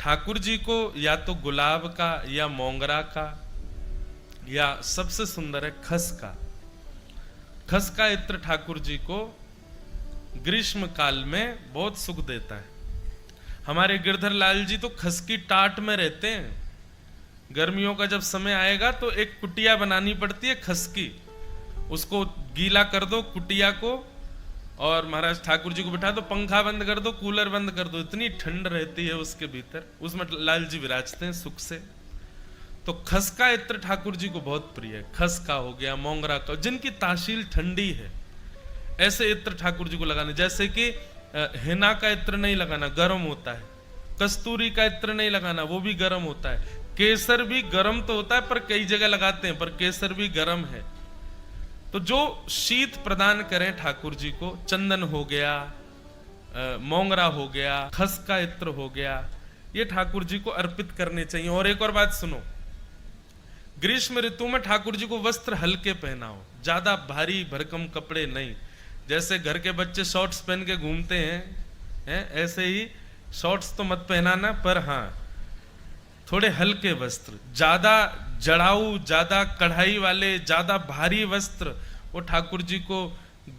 ठाकुर जी को या तो गुलाब का या मोंगरा का, या सबसे सुंदर है खस का। खस का इत्र ठाकुर जी को ग्रीष्म काल में बहुत सुख देता है। हमारे गिरधर लाल जी तो खस की टाट में रहते हैं। गर्मियों का जब समय आएगा तो एक कुटिया बनानी पड़ती है खस की, उसको गीला कर दो कुटिया को, और महाराज ठाकुर जी को बिठा दो, पंखा बंद कर दो, कूलर बंद कर दो, इतनी ठंड रहती है उसके भीतर, उसमें लाल जी विराजते हैं सुख से। तो खस का इत्र ठाकुर जी को बहुत प्रिय है। खस का हो गया, मोंगरा का, जिनकी तासील ठंडी है ऐसे इत्र ठाकुर जी को लगाने। जैसे कि हिना का इत्र नहीं लगाना, गर्म होता है। कस्तूरी का इत्र नहीं लगाना, वो भी गर्म होता है। केसर भी गर्म तो होता है पर कई जगह लगाते हैं, पर केसर भी गर्म है। तो जो शीत प्रदान करें ठाकुर जी को, चंदन हो गया, मोंगरा हो गया, खस का इत्र हो गया, ये ठाकुर जी को अर्पित करने चाहिए। और एक और बात सुनो, ग्रीष्म ऋतु में ठाकुर जी को वस्त्र हल्के पहनाओ, ज्यादा भारी भरकम कपड़े नहीं। जैसे घर के बच्चे शॉर्ट्स पहन के घूमते हैं, ऐसे ही शॉर्ट्स तो मत पहनाना, पर हाँ थोड़े हल्के वस्त्र। ज्यादा जड़ाऊ, ज्यादा कढ़ाई वाले, ज्यादा भारी वस्त्र वो ठाकुर जी को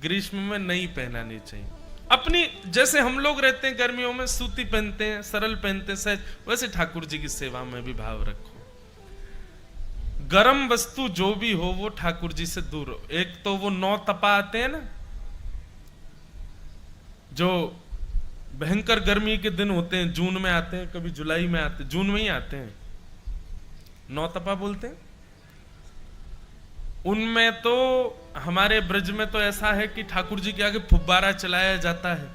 ग्रीष्म में नहीं पहनाने चाहिए। अपनी जैसे हम लोग रहते हैं गर्मियों में सूती पहनते हैं, सरल पहनते हैं सहज, वैसे ठाकुर जी की सेवा में भी भाव रखो। गरम वस्तु जो भी हो वो ठाकुर जी से दूर हो। एक तो वो 9 तपा आते हैं ना, जो भयंकर गर्मी के दिन होते हैं, जून में आते हैं, कभी जुलाई में आते हैं, जून में ही आते हैं, 9 तपा बोलते हैं। उनमें तो हमारे ब्रज में तो ऐसा है कि ठाकुर जी के आगे फुब्बारा चलाया जाता है,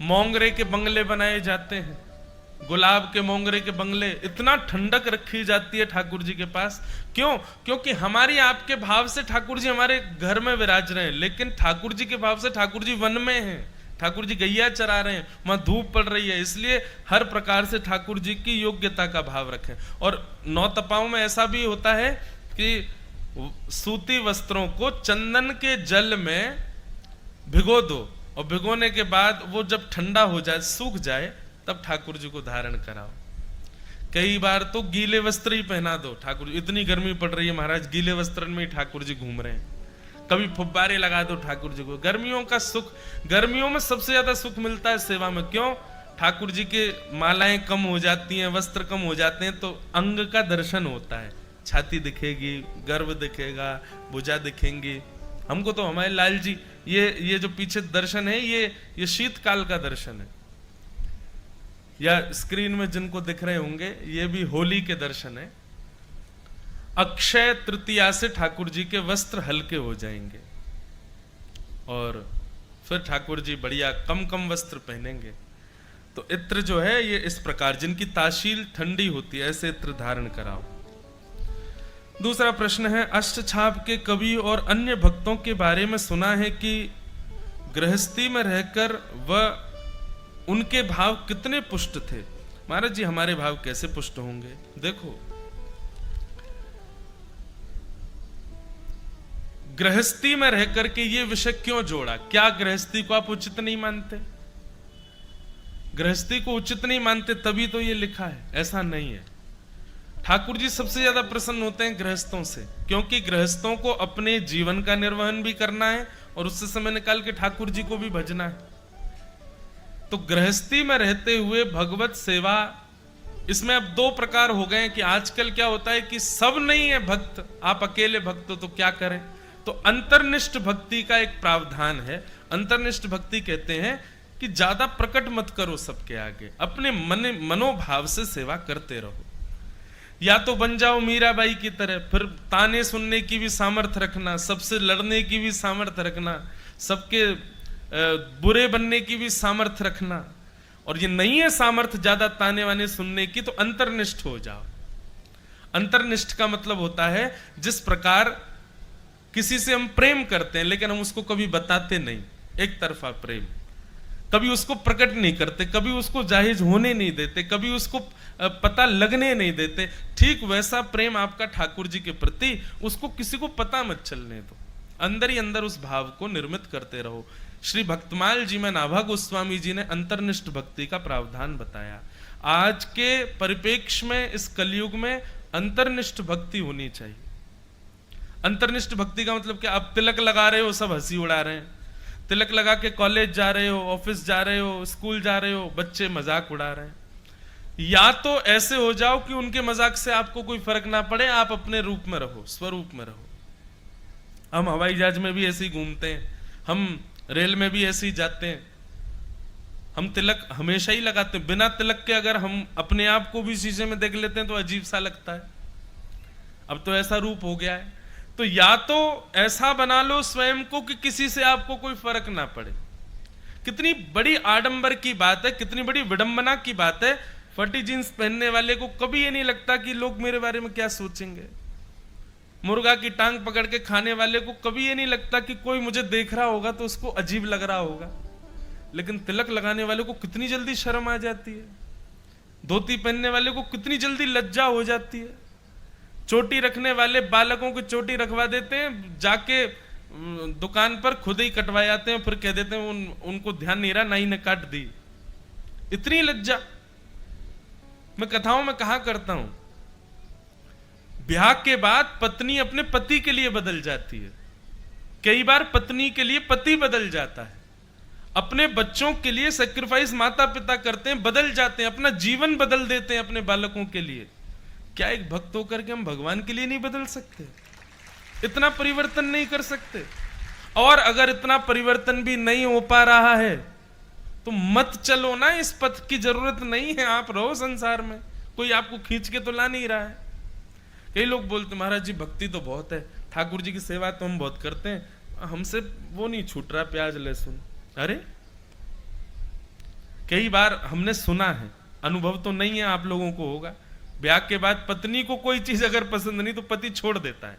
मोंगरे के बंगले बनाए जाते हैं, गुलाब के मोंगरे के बंगले, इतना ठंडक रखी जाती है ठाकुर जी के पास। क्यों? क्योंकि हमारी आपके भाव से ठाकुर जी हमारे घर में विराज रहे हैं, लेकिन ठाकुर जी के भाव से ठाकुर जी वन में हैं, ठाकुर जी गैया चरा रहे हैं, वहां धूप पड़ रही है, इसलिए हर प्रकार से ठाकुर जी की योग्यता का भाव रखें। और 9 तपाओं में ऐसा भी होता है कि सूती वस्त्रों को चंदन के जल में भिगो दो, और भिगोने के बाद वो जब ठंडा हो जाए, सूख जाए, तब ठाकुर जी को धारण कराओ। कई बार तो गीले वस्त्र ही पहना दो ठाकुर जी, इतनी गर्मी पड़ रही है महाराज, गीले वस्त्र में ही ठाकुर जी घूम रहे हैं। कभी फुब्बारे लगा दो ठाकुर जी को। गर्मियों का सुख, गर्मियों में सबसे ज्यादा सुख मिलता है सेवा में। क्यों? ठाकुर जी के मालाएं कम हो जाती हैं, वस्त्र कम हो जाते हैं, तो अंग का दर्शन होता है, छाती दिखेगी, गर्भ दिखेगा, भुजा दिखेंगी। हमको तो हमारे लाल जी, ये जो पीछे दर्शन है, ये शीतकाल का दर्शन है, या स्क्रीन में जिनको दिख रहे होंगे ये भी होली के दर्शन है। अक्षय तृतीया से ठाकुर जी के वस्त्र हल्के हो जाएंगे, और फिर ठाकुर जी बढ़िया कम कम वस्त्र पहनेंगे। तो इत्र जो है ये इस प्रकार, जिनकी तासील ठंडी होती है, ऐसे इत्र धारण कराओ। दूसरा प्रश्न है, अष्टछाप के कवि और अन्य भक्तों के बारे में सुना है कि गृहस्थी में रहकर वह उनके भाव कितने पुष्ट थे। महाराज जी हमारे भाव कैसे पुष्ट होंगे? देखो, गृहस्थी में रहकर के ये विषय क्यों जोड़ा? क्या गृहस्थी को आप उचित नहीं मानते? गृहस्थी को उचित नहीं मानते तभी तो ये लिखा है, ऐसा नहीं है। ठाकुर जी सबसे ज्यादा प्रसन्न होते हैं गृहस्थों से, क्योंकि गृहस्थों को अपने जीवन का निर्वहन भी करना है और उससे समय निकाल के ठाकुर जी को भी भजना है। तो गृहस्थी में रहते हुए भगवत सेवा, इसमें अब 2 प्रकार हो गए हैं कि आजकल क्या होता है कि सब नहीं है भक्त, आप अकेले भक्त हो तो क्या करें। तो अंतर्निष्ठ भक्ति का एक प्रावधान है। अंतर्निष्ठ भक्ति कहते हैं कि ज्यादा प्रकट मत करो सबके आगे, अपने मनोभाव से सेवा करते रहो। या तो बन जाओ मीराबाई की तरह, फिर ताने सुनने की भी सामर्थ्य रखना, सबसे लड़ने की भी सामर्थ्य रखना, सबके बुरे बनने की भी सामर्थ्य रखना, और ये नहीं है सामर्थ्य ज्यादा ताने वाने सुनने की, तो अंतर्निष्ठ हो जाओ। अंतर्निष्ठ का मतलब होता है जिस प्रकार किसी से हम प्रेम करते हैं लेकिन हम उसको कभी बताते नहीं, एक तरफा प्रेम, कभी उसको प्रकट नहीं करते, कभी उसको जाहिर होने नहीं देते, कभी उसको पता लगने नहीं देते, ठीक वैसा प्रेम आपका ठाकुर जी के प्रति, उसको किसी को पता मत चलने दो, अंदर ही अंदर उस भाव को निर्मित करते रहो। श्री भक्तमाल जी में नाभा गोस्वामी जी ने अंतर्निष्ठ भक्ति का प्रावधान बताया। आज के परिप्रेक्ष्य में, इस कलयुग में अंतर्निष्ठ भक्ति होनी चाहिए। अंतर्निष्ठ भक्ति का मतलब क्या? आप तिलक लगा रहे हो, सब हंसी उड़ा रहे हैं। तिलक लगा के कॉलेज जा रहे हो, ऑफिस जा रहे हो, स्कूल जा रहे हो, बच्चे मजाक उड़ा रहे हैं। या तो ऐसे हो जाओ कि उनके मजाक से आपको कोई फर्क ना पड़े, आप अपने रूप में रहो, स्वरूप में रहो। हम हवाई जहाज में भी ऐसे ही घूमते हैं, हम रेल में भी ऐसे ही जाते हैं, हम तिलक हमेशा ही लगाते हैं। बिना तिलक के अगर हम अपने आप को भी शीशे में देख लेते हैं तो अजीब सा लगता है। अब तो ऐसा रूप हो गया है। तो या तो ऐसा बना लो स्वयं को कि किसी से आपको कोई फर्क ना पड़े। कितनी बड़ी आडंबर की बात है, कितनी बड़ी विडंबना की बात है। फटी जींस पहनने वाले को कभी ये नहीं लगता कि लोग मेरे बारे में क्या सोचेंगे। मुर्गा की टांग पकड़ के खाने वाले को कभी ये नहीं लगता कि कोई मुझे देख रहा होगा तो उसको अजीब लग रहा होगा। लेकिन तिलक लगाने वाले को कितनी जल्दी शर्म आ जाती है। धोती पहनने वाले को कितनी जल्दी लज्जा हो जाती है। चोटी रखने वाले बालकों को चोटी रखवा देते हैं, जाके दुकान पर खुद ही कटवा जाते हैं, फिर कह देते हैं उनको ध्यान नहीं रहा, नाई ने काट दी। इतनी लज्जा। मैं कथाओं में कहा करता हूं, ब्याह के बाद पत्नी अपने पति के लिए बदल जाती है, कई बार पत्नी के लिए पति बदल जाता है, अपने बच्चों के लिए सेक्रीफाइस माता पिता करते हैं, बदल जाते हैं, अपना जीवन बदल देते हैं अपने बालकों के लिए। क्या एक भक्त होकर के हम भगवान के लिए नहीं बदल सकते? इतना परिवर्तन नहीं कर सकते? और अगर इतना परिवर्तन भी नहीं हो पा रहा है तो मत चलो ना, इस पथ की जरूरत नहीं है, आप रहो संसार में, कोई आपको खींच के तो ला नहीं रहा है। कई लोग बोलते महाराज जी भक्ति तो बहुत है, ठाकुर जी की सेवा तो हम बहुत करते हैं, हमसे वो नहीं छूट रहा प्याज लहसुन। अरे कई बार हमने सुना है, अनुभव तो नहीं है, आप लोगों को होगा, ब्याह के बाद पत्नी को कोई चीज अगर पसंद नहीं तो पति छोड़ देता है,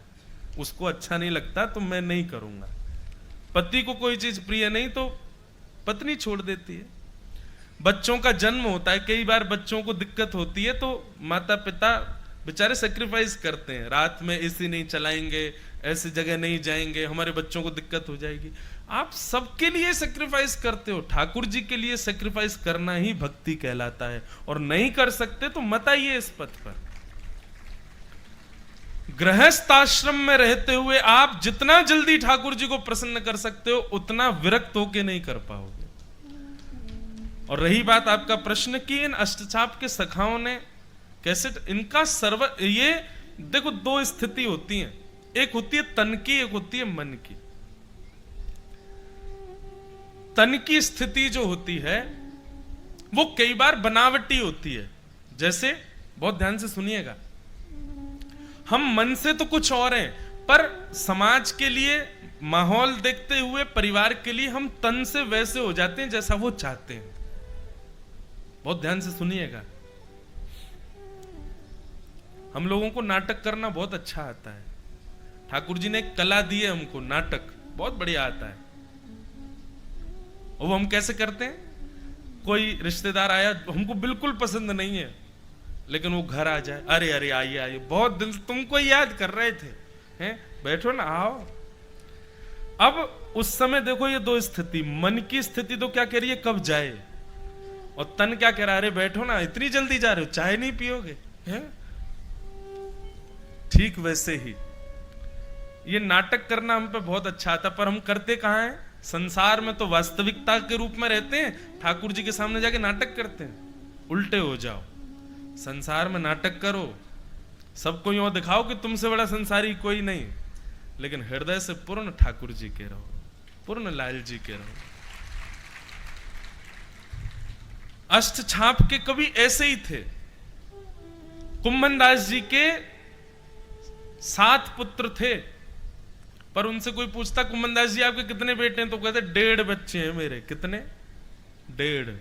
उसको अच्छा नहीं लगता तो मैं नहीं करूंगा। पति को कोई चीज प्रिय नहीं तो पत्नी छोड़ देती है। बच्चों का जन्म होता है, कई बार बच्चों को दिक्कत होती है तो माता पिता बेचारे सेक्रीफाइस करते हैं, रात में एसी नहीं चलाएंगे, ऐसी जगह नहीं जाएंगे, हमारे बच्चों को दिक्कत हो जाएगी। आप सबके लिए सेक्रीफाइस करते हो, ठाकुर जी के लिए सेक्रीफाइस करना ही भक्ति कहलाता है। और नहीं कर सकते तो मत आइए इस पथ पर। गृहस्थ आश्रम में रहते हुए आप जितना जल्दी ठाकुर जी को प्रसन्न कर सकते हो उतना विरक्त होके नहीं कर पाओगे। और रही बात आपका प्रश्न की इन अष्टचाप के सखाओं ने कैसे, इनका ये देखो दो स्थिति होती हैं, एक होती है तन की, एक होती है मन की। तन की स्थिति जो होती है वो कई बार बनावटी होती है। जैसे बहुत ध्यान से सुनिएगा, हम मन से तो कुछ और हैं, पर समाज के लिए, माहौल देखते हुए, परिवार के लिए हम तन से वैसे हो जाते हैं जैसा वो चाहते हैं। बहुत ध्यान से सुनिएगा। हम लोगों को नाटक करना बहुत अच्छा आता है। ठाकुर जी ने एक कला दी है हमको, नाटक बहुत बढ़िया आता है। और वो हम कैसे करते हैं? कोई रिश्तेदार आया, हमको बिल्कुल पसंद नहीं है, लेकिन वो घर आ जाए, अरे अरे आइए आइए, बहुत दिल तुमको याद कर रहे थे, हैं बैठो ना, आओ। अब उस समय देखो ये दो स्थिति, मन की स्थिति तो क्या कह रही है, कब जाए, और तन क्या कह रहा है, अरे बैठो ना, इतनी जल्दी जा रहे हो, चाय नहीं पियोगे, हैं? ठीक वैसे ही ये नाटक करना हम पे बहुत अच्छा आता, पर हम करते कहां हैं? संसार में तो वास्तविकता के रूप में रहते हैं, ठाकुर जी के सामने जाके नाटक करते हैं। उल्टे हो जाओ, संसार में नाटक करो, सबको यूं दिखाओ कि तुमसे बड़ा संसारी कोई नहीं, लेकिन हृदय से पूर्ण ठाकुर जी के रहो, पूर्ण लाल जी के रहो। अष्टछाप के कवि ऐसे ही थे। कुंभन दास जी के 7 पुत्र थे, पर उनसे कोई पूछता कुंभन दास जी आपके कितने बेटे हैं, तो कहते 1.5 बच्चे हैं मेरे। कितने? 1.5।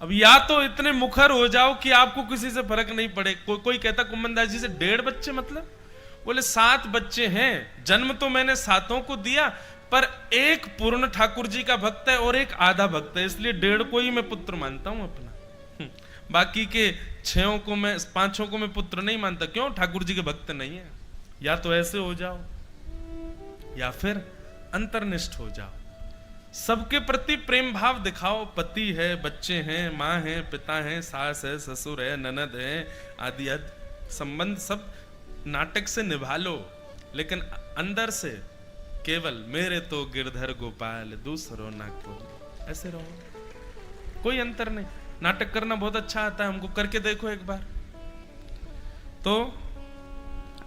अब या तो इतने मुखर हो जाओ कि आपको किसी से फर्क नहीं पड़े। कोई कहता कुंभन दास जी से 1.5 बच्चे मतलब? बोले 7 बच्चे हैं, जन्म तो मैंने 7 को दिया, पर एक पूर्ण ठाकुर जी का भक्त है और एक आधा भक्त है, इसलिए 1.5 को ही मैं पुत्र मानता हूं अपना। बाकी के 6 को मैं, 5 को मैं पुत्र नहीं मानता। क्यों? ठाकुर जी के भक्त नहीं है। या तो ऐसे हो जाओ या फिर अंतर्निष्ठ हो जाओ। सबके प्रति प्रेम भाव दिखाओ। पति है, बच्चे हैं, माँ है, पिता है, सास है, ससुर है, ननद है, आदि आदि संबंध सब नाटक से निभा लो, लेकिन अंदर से केवल मेरे तो गिरधर गोपाल दूसरों ना कोई, ऐसे रहो। कोई अंतर नहीं। नाटक करना बहुत अच्छा आता है हमको, करके देखो एक बार। तो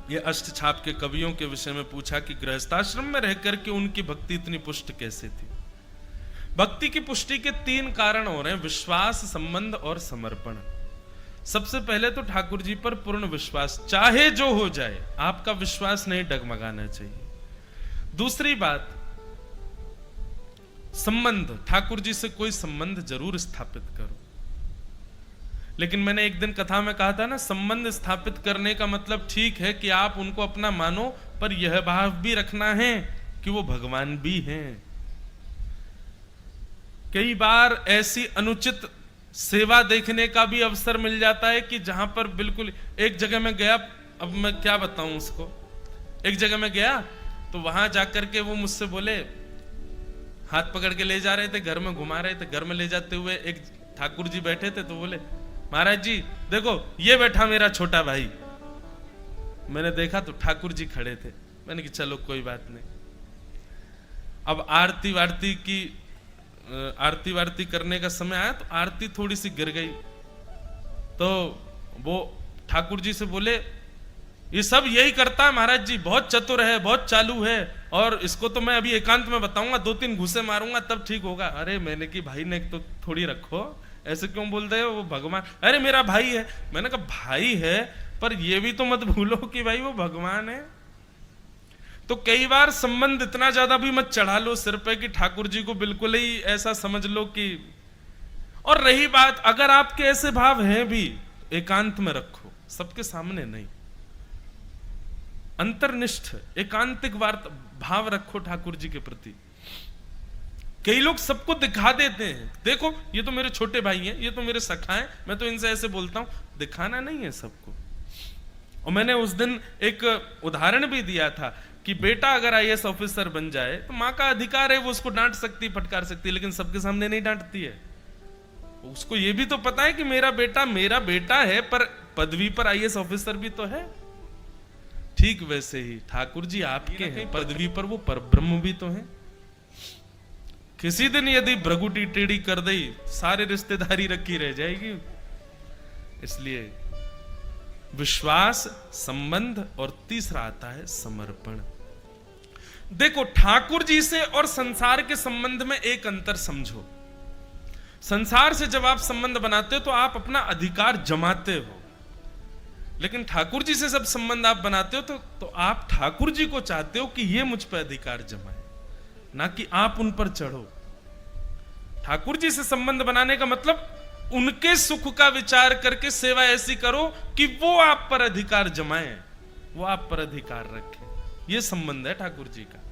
ये अष्टछाप के कवियों के विषय में पूछा कि गृहस्थाश्रम में रह करके उनकी भक्ति इतनी पुष्ट कैसे थी। भक्ति की पुष्टि के 3 कारण हो रहे हैं: विश्वास, संबंध और समर्पण। सबसे पहले तो ठाकुर जी पर पूर्ण विश्वास, चाहे जो हो जाए आपका विश्वास नहीं डगमगाना चाहिए। दूसरी बात, संबंध, ठाकुर जी से कोई संबंध जरूर स्थापित करो। लेकिन मैंने एक दिन कथा में कहा था ना, संबंध स्थापित करने का मतलब ठीक है कि आप उनको अपना मानो, पर यह भाव भी रखना है कि वो भगवान भी हैं। कई बार ऐसी अनुचित सेवा देखने का भी अवसर मिल जाता है कि जहां पर बिल्कुल, एक जगह में गया, अब मैं क्या बताऊं उसको, एक जगह में गया तो वहां जाकर के वो मुझसे बोले, हाथ पकड़ के ले जा रहे थे, घर में घुमा रहे थे। घर में ले जाते हुए एक ठाकुर जी बैठे थे, तो बोले, महाराज जी देखो ये बैठा मेरा छोटा भाई। मैंने देखा तो ठाकुर जी खड़े थे। मैंने कहा चलो कोई बात नहीं। अब आरती वारती करने का समय आया तो आरती थोड़ी सी गिर गई, तो वो ठाकुर जी से बोले, ये सब यही करता है महाराज जी, बहुत चतुर है, बहुत चालू है, और इसको तो मैं अभी एकांत में बताऊंगा, 2-3 घूसे मारूंगा तब ठीक होगा। अरे मैंने कि भाई ने तो थोड़ी रखो, ऐसे क्यों बोल रहे हो, वो भगवान, अरे मेरा भाई है। मैंने कहा भाई है, पर ये भी तो मत भूलो कि भाई वो भगवान है। तो कई बार संबंध इतना ज्यादा भी मत चढ़ा लो सिर पे कि ठाकुर जी को बिल्कुल ही ऐसा समझ लो कि। और रही बात, अगर आपके ऐसे भाव हैं भी, एकांत में रखो, सबके सामने नहीं। अंतर्निष्ठ एकांतिक भाव रखो ठाकुर जी के प्रति। कई लोग सबको दिखा देते हैं, देखो ये तो मेरे छोटे भाई हैं, ये तो मेरे सखा हैं, मैं तो इनसे ऐसे बोलता हूं। दिखाना नहीं है सबको। और मैंने उस दिन एक उदाहरण भी दिया था कि बेटा अगर आईएएस ऑफिसर बन जाए तो माँ का अधिकार है, वो उसको डांट सकती, फटकार सकती है, लेकिन सबके सामने नहीं डांटती है। उसको ये भी तो पता है कि मेरा बेटा है, पर पदवी पर आईएएस ऑफिसर भी तो है। ठीक वैसे ही ठाकुर जी आपके हैं, पदवी पर वो परब्रह्म भी तो हैं। किसी दिन यदि भ्रगुटी टेढ़ी कर दी, सारे रिश्तेदारी रखी रह जाएगी। इसलिए विश्वास, संबंध, और तीसरा आता है समर्पण। देखो ठाकुर जी से और संसार के संबंध में एक अंतर समझो। संसार से जब आप संबंध बनाते हो तो आप अपना अधिकार जमाते हो, लेकिन ठाकुर जी से जब संबंध आप बनाते हो तो आप ठाकुर जी को चाहते हो कि ये मुझ पर अधिकार जमाए, ना कि आप उन पर चढ़ो। ठाकुर जी से संबंध बनाने का मतलब उनके सुख का विचार करके सेवा ऐसी करो कि वो आप पर अधिकार जमाए, वो आप पर अधिकार रखे। ये संबंध है ठाकुर जी का।